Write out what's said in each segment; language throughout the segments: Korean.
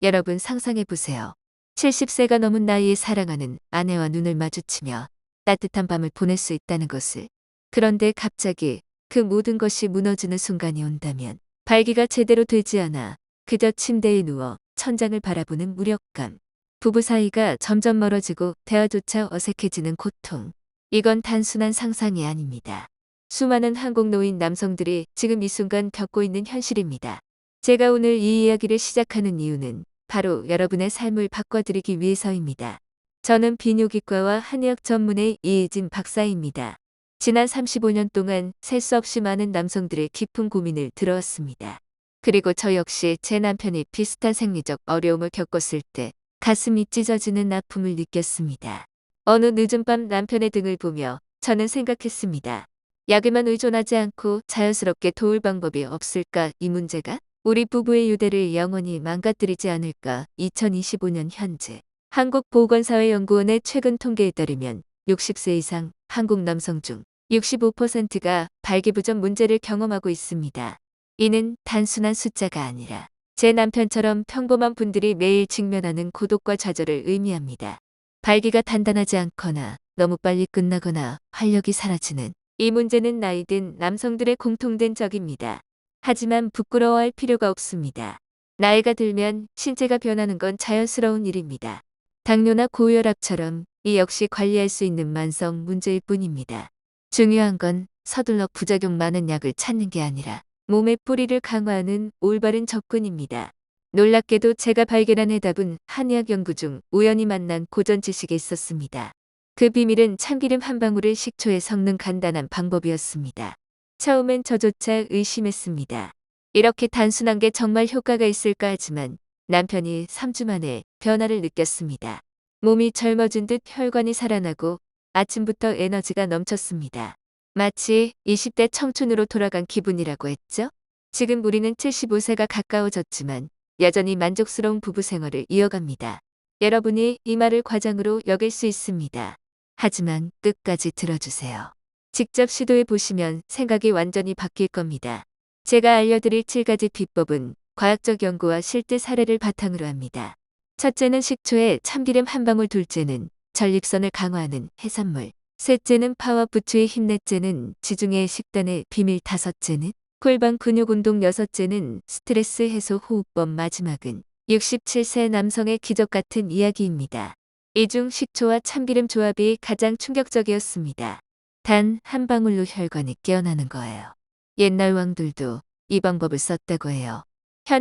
여러분 상상해 보세요. 70세가 넘은 나이에 사랑하는 아내와 눈을 마주치며 따뜻한 밤을 보낼 수 있다는 것을. 그런데 갑자기 그 모든 것이 무너지는 순간이 온다면 발기가 제대로 되지 않아 그저 침대에 누워 천장을 바라보는 무력감. 부부 사이가 점점 멀어지고 대화조차 어색해지는 고통. 이건 단순한 상상이 아닙니다. 수많은 한국노인 남성들이 지금 이 순간 겪고 있는 현실입니다. 제가 오늘 이 이야기를 시작하는 이유는 바로 여러분의 삶을 바꿔드리기 위해서입니다. 저는 비뇨기과와 한의학 전문의 이혜진 박사입니다. 지난 35년 동안 셀 수 없이 많은 남성들의 깊은 고민을 들어왔습니다. 그리고 저 역시 제 남편이 비슷한 생리적 어려움을 겪었을 때 가슴이 찢어지는 아픔을 느꼈습니다. 어느 늦은 밤 남편의 등을 보며 저는 생각했습니다. 약에만 의존하지 않고 자연스럽게 도울 방법이 없을까? 이 문제가 우리 부부의 유대를 영원히 망가뜨리지 않을까? 2025년 현재 한국보건사회연구원의 최근 통계에 따르면 60세 이상 한국 남성 중 65%가 발기부전 문제를 경험하고 있습니다. 이는 단순한 숫자가 아니라 제 남편처럼 평범한 분들이 매일 직면하는 고독과 좌절을 의미합니다. 발기가 단단하지 않거나 너무 빨리 끝나거나 활력이 사라지는 이 문제는 나이든 남성들의 공통된 적입니다. 하지만 부끄러워할 필요가 없습니다. 나이가 들면 신체가 변하는 건 자연스러운 일입니다. 당뇨나 고혈압처럼 이 역시 관리할 수 있는 만성 문제일 뿐입니다. 중요한 건 서둘러 부작용 많은 약을 찾는 게 아니라 몸의 뿌리를 강화하는 올바른 접근입니다. 놀랍게도 제가 발견한 해답은 한의학 연구 중 우연히 만난 고전 지식에 있었습니다. 그 비밀은 참기름 한 방울을 식초에 섞는 간단한 방법이었습니다. 처음엔 저조차 의심했습니다. 이렇게 단순한 게 정말 효과가 있을까 하지만 남편이 3주 만에 변화를 느꼈습니다. 몸이 젊어진 듯 혈관이 살아나고 아침부터 에너지가 넘쳤습니다. 마치 20대 청춘으로 돌아간 기분이라고 했죠. 지금 우리는 75세가 가까워졌지만 여전히 만족스러운 부부 생활을 이어갑니다. 여러분이 이 말을 과장으로 여길 수 있습니다. 하지만 끝까지 들어주세요. 직접 시도해 보시면 생각이 완전히 바뀔 겁니다. 제가 알려드릴 7가지 비법은 과학적 연구와 실제 사례를 바탕으로 합니다. 첫째는 식초에 참기름 한 방울, 둘째는 전립선을 강화하는 해산물, 셋째는 파와 부추의 힘, 넷째는 지중해 식단의 비밀, 다섯째는 골반 근육 운동, 여섯째는 스트레스 해소 호흡법, 마지막은 67세 남성의 기적 같은 이야기입니다. 이 중 식초와 참기름 조합이 가장 충격적이었습니다. 단 한 방울로 혈관이 깨어나는 거예요. 옛날 왕들도 이 방법을 썼다고 해요.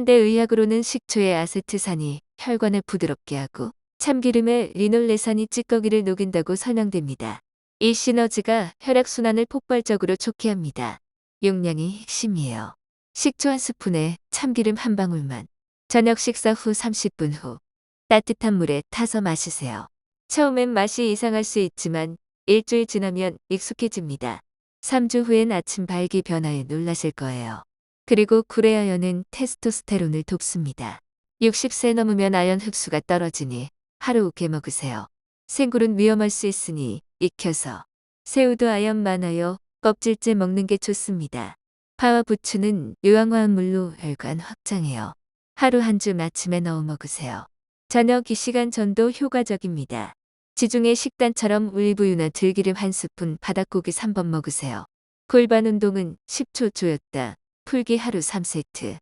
현대의학으로는 식초의 아세트산이 혈관을 부드럽게 하고 참기름의 리놀레산이 찌꺼기를 녹인다고 설명됩니다. 이 시너지가 혈액순환을 폭발적으로 좋게 합니다. 용량이 핵심이에요. 식초 한 스푼에 참기름 한 방울만. 저녁 식사 후 30분 후 따뜻한 물에 타서 마시세요. 처음엔 맛이 이상할 수 있지만 일주일 지나면 익숙해집니다. 3주 후엔 아침 발기 변화에 놀라실 거예요. 그리고 구레아연은 테스토스테론을 돕습니다. 60세 넘으면 아연 흡수가 떨어지니 하루 우게 먹으세요. 생굴은 위험할 수 있으니 익혀서. 새우도 아연 많아요. 껍질째 먹는 게 좋습니다. 파와 부추는 유황화한 물로 혈관 확장해요. 하루 한 줌 아침에 넣어 먹으세요. 저녁 이 시간 전도 효과적입니다. 지중해 식단처럼 올리브유나 들기름 한 스푼, 바닥고기 3번 먹으세요. 골반 운동은 10초 조였다. 풀기 하루 3세트.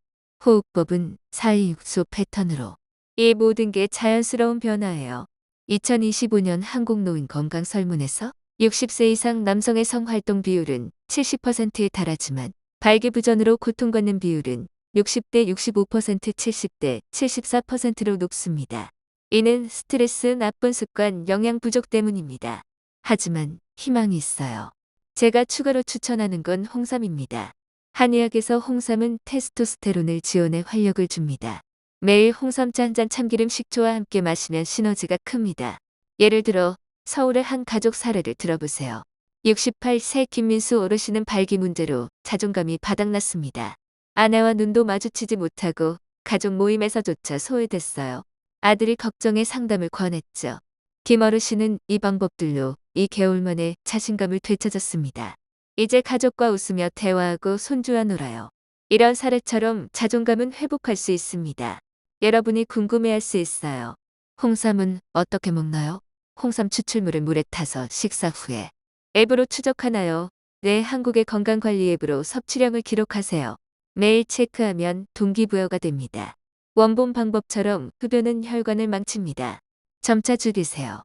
호흡법은 4-2-6소 패턴으로. 이 모든 게 자연스러운 변화예요. 2025년 한국노인 건강설문에서 60세 이상 남성의 성활동 비율은 70%에 달하지만 발기부전으로 고통받는 비율은 60대 65%, 70대 74%로 높습니다. 이는 스트레스, 나쁜 습관, 영양 부족 때문입니다. 하지만 희망이 있어요. 제가 추가로 추천하는 건 홍삼입니다. 한의학에서 홍삼은 테스토스테론을 지원해 활력을 줍니다. 매일 홍삼차 한 잔 참기름 식초와 함께 마시면 시너지가 큽니다. 예를 들어 서울의 한 가족 사례를 들어보세요. 68세 김민수 어르신은 발기 문제로 자존감이 바닥났습니다. 아내와 눈도 마주치지 못하고 가족 모임에서조차 소외됐어요. 아들이 걱정해 상담을 권했죠. 김 어르신은 이 방법들로 2개월 만에 자신감을 되찾았습니다. 이제 가족과 웃으며 대화하고 손주와 놀아요. 이런 사례처럼 자존감은 회복할 수 있습니다. 여러분이 궁금해할 수 있어요. 홍삼은 어떻게 먹나요? 홍삼 추출물을 물에 타서 식사 후에 앱으로 추적하나요? 네, 한국의 건강관리 앱으로 섭취량을 기록하세요. 매일 체크하면 동기부여가 됩니다. 원본 방법처럼 흡연은 혈관을 망칩니다. 점차 줄이세요.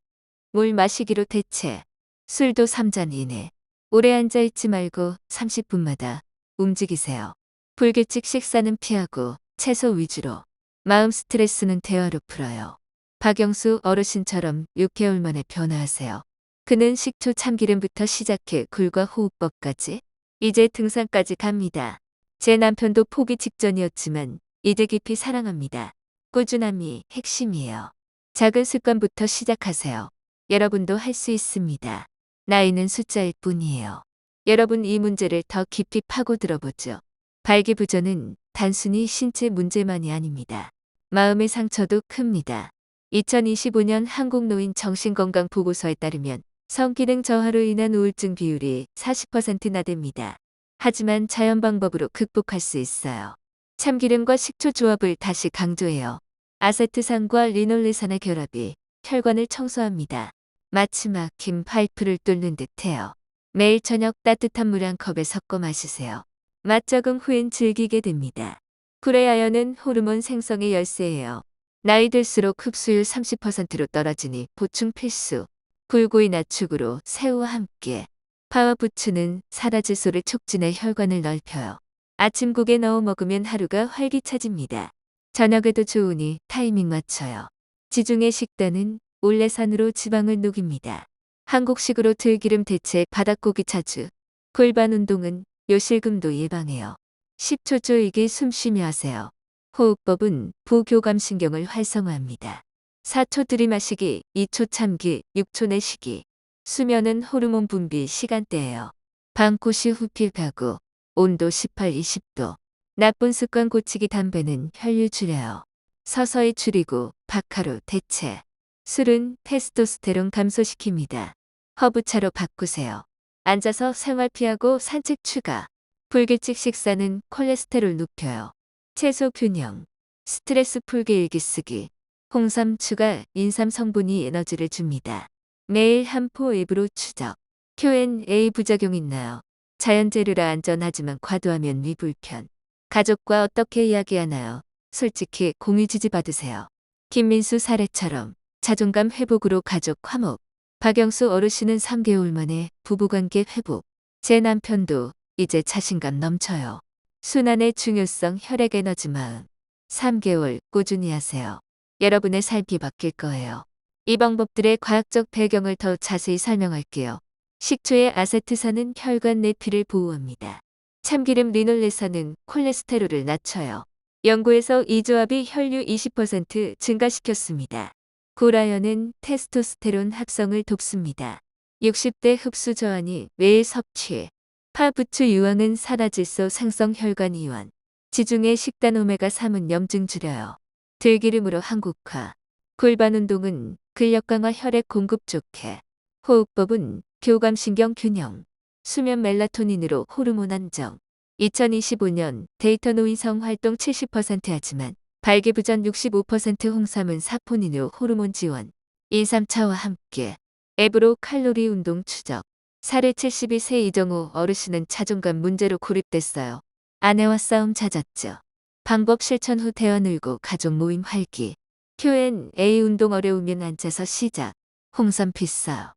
물 마시기로 대체. 술도 3잔 이내. 오래 앉아 있지 말고 30분마다 움직이세요. 불규칙 식사는 피하고 채소 위주로. 마음 스트레스는 대화로 풀어요. 박영수 어르신처럼 6개월 만에 변화하세요. 그는 식초 참기름부터 시작해 굴과 호흡법까지 이제 등산까지 갑니다. 제 남편도 포기 직전이었지만 이제 깊이 사랑합니다. 꾸준함이 핵심이에요. 작은 습관부터 시작하세요. 여러분도 할 수 있습니다. 나이는 숫자일 뿐이에요. 여러분 이 문제를 더 깊이 파고 들어보죠. 발기부전은 단순히 신체 문제만이 아닙니다. 마음의 상처도 큽니다. 2025년 한국노인 정신건강보고서에 따르면 성기능 저하로 인한 우울증 비율이 40%나 됩니다. 하지만 자연 방법으로 극복할 수 있어요. 참기름과 식초 조합을 다시 강조해요. 아세트산과 리놀레산의 결합이 혈관을 청소합니다. 마치 막힌 파이프를 뚫는 듯해요. 매일 저녁 따뜻한 물 한 컵에 섞어 마시세요. 맛 적응 후엔 즐기게 됩니다. 구레아연은 호르몬 생성의 열쇠예요. 나이 들수록 흡수율 30%로 떨어지니 보충 필수. 굴구이나 축으로 새우와 함께. 파워부츠는 사라질소를 촉진해 혈관을 넓혀요. 아침국에 넣어 먹으면 하루가 활기차집니다. 저녁에도 좋으니 타이밍 맞춰요. 지중해 식단은 올레산으로 지방을 녹입니다. 한국식으로 들기름 대체 바닥고기 차주. 골반 운동은 요실금도 예방해요. 10초 쪼이기 숨쉬며 하세요. 호흡법은 부교감신경을 활성화합니다. 4초 들이마시기, 2초 참기, 6초 내쉬기. 수면은 호르몬 분비 시간대예요. 방코시 후필 가구, 온도 18, 20도. 나쁜 습관 고치기 담배는 혈류 줄여요. 서서히 줄이고 바카로 대체. 술은 테스토스테론 감소시킵니다. 허브차로 바꾸세요. 앉아서 생활 피하고 산책 추가. 불규칙 식사는 콜레스테롤 높여요. 채소 균형. 스트레스 풀기 일기 쓰기. 홍삼 추가 인삼 성분이 에너지를 줍니다. 매일 한 포 앱으로 추적. Q&A 부작용 있나요? 자연재료라 안전하지만 과도하면 위불편. 가족과 어떻게 이야기하나요? 솔직히 공유 지지 받으세요. 김민수 사례처럼 자존감 회복으로 가족 화목. 박영수 어르신은 3개월 만에 부부관계 회복. 제 남편도 이제 자신감 넘쳐요. 순환의 중요성 혈액 에너지 마음. 3개월 꾸준히 하세요. 여러분의 삶이 바뀔 거예요. 이 방법들의 과학적 배경을 더 자세히 설명할게요. 식초의 아세트산은 혈관 내피를 보호합니다. 참기름 리놀레산은 콜레스테롤을 낮춰요. 연구에서 이 조합이 혈류 20% 증가시켰습니다. 구라연은 테스토스테론 합성을 돕습니다. 60대 흡수 저하니 매일 섭취. 파부추 유황은 산화질소 생성 혈관 이완. 지중해 식단 오메가3은 염증 줄여요. 들기름으로 한국화. 골반 운동은 근력 강화 혈액 공급 좋게. 호흡법은 교감신경 균형. 수면 멜라토닌으로 호르몬 안정. 2025년 데이터 노인성 활동 70% 하지만 발기부전 65% 홍삼은 사포닌으로 호르몬 지원. 인삼차와 함께. 앱으로 칼로리 운동 추적. 살해 72세 이정우 어르신은 자존감 문제로 고립됐어요. 아내와 싸움 잦았죠. 방법 실천 후 대화 늘고 가족 모임 활기. Q&A 운동 어려우면 앉아서 시작. 홍삼 비싸요.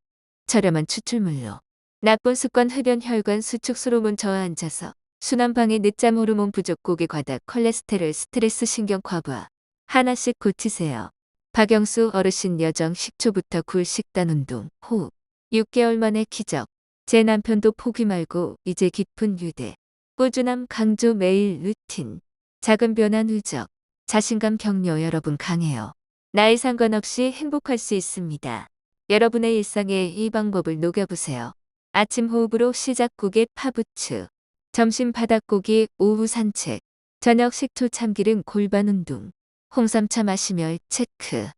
저렴한 추출물로. 나쁜 습관 흡연 혈관 수축 호르몬 저하 앉아서. 순환방해 늦잠 호르몬 부족 고기 과다 콜레스테롤 스트레스 신경 과부하. 하나씩 고치세요. 박영수 어르신 여정 식초부터 굴 식단 운동 호흡. 6개월 만에 기적. 제 남편도 포기 말고 이제 깊은 유대. 꾸준함 강조 매일 루틴. 작은 변화 누적. 자신감 격려 여러분 강해요. 나이 상관없이 행복할 수 있습니다. 여러분의 일상에 이 방법을 녹여보세요. 아침 호흡으로 시작 국에 파부추. 점심 바닥고기 오후 산책. 저녁 식초 참기름 골반 운동. 홍삼차 마시며 체크.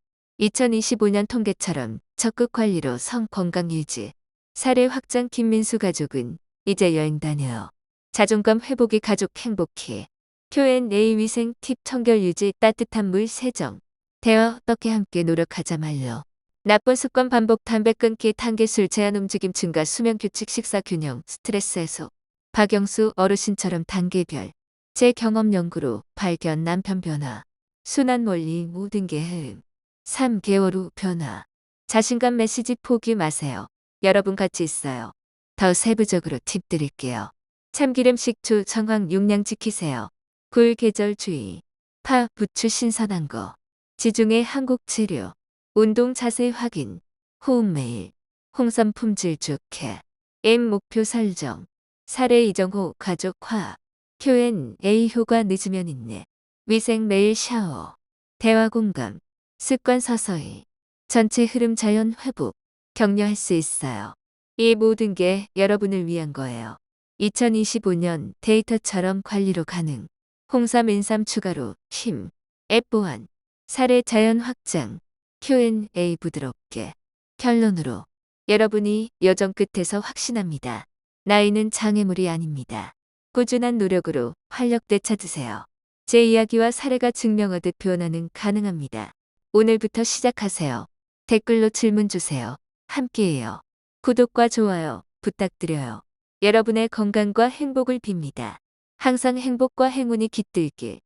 2025년 통계처럼 적극 관리로 성 건강 유지. 사례 확장 김민수 가족은 이제 여행 다녀요. 자존감 회복이 가족 행복해. Q&A 위생 팁 청결 유지 따뜻한 물 세정. 대화 어떻게 함께 노력하자 말로. 나쁜 습관 반복 담배 끊기 탄기술 제한 움직임 증가 수면 규칙 식사 균형 스트레스 해소. 박영수 어르신처럼 단계별. 제 경험 연구로 발견 남편 변화. 순환 원리 모든 게 해응. 3개월 후 변화. 자신감 메시지 포기 마세요. 여러분 같이 있어요. 더 세부적으로 팁 드릴게요. 참기름 식초 정황 용량 지키세요. 굴 계절 주의. 파, 부추 신선한 거. 지중해 한국 재료. 운동 자세 확인. 호흡 매일. 홍삼 품질 좋게. M 목표 설정. 사례 이정호 가족화. Q&A 효과 늦으면 인내. 위생 매일 샤워. 대화 공감. 습관 서서히. 전체 흐름 자연 회복. 격려할 수 있어요. 이 모든 게 여러분을 위한 거예요. 2025년 데이터처럼 관리로 가능. 홍삼 인삼 추가로 힘. 앱 보완. 사례 자연 확장. Q&A 부드럽게. 결론으로. 여러분이 여정 끝에서 확신합니다. 나이는 장애물이 아닙니다. 꾸준한 노력으로 활력 되찾으세요. 제 이야기와 사례가 증명하듯 변화는 가능합니다. 오늘부터 시작하세요. 댓글로 질문 주세요. 함께해요. 구독과 좋아요 부탁드려요. 여러분의 건강과 행복을 빕니다. 항상 행복과 행운이 깃들길.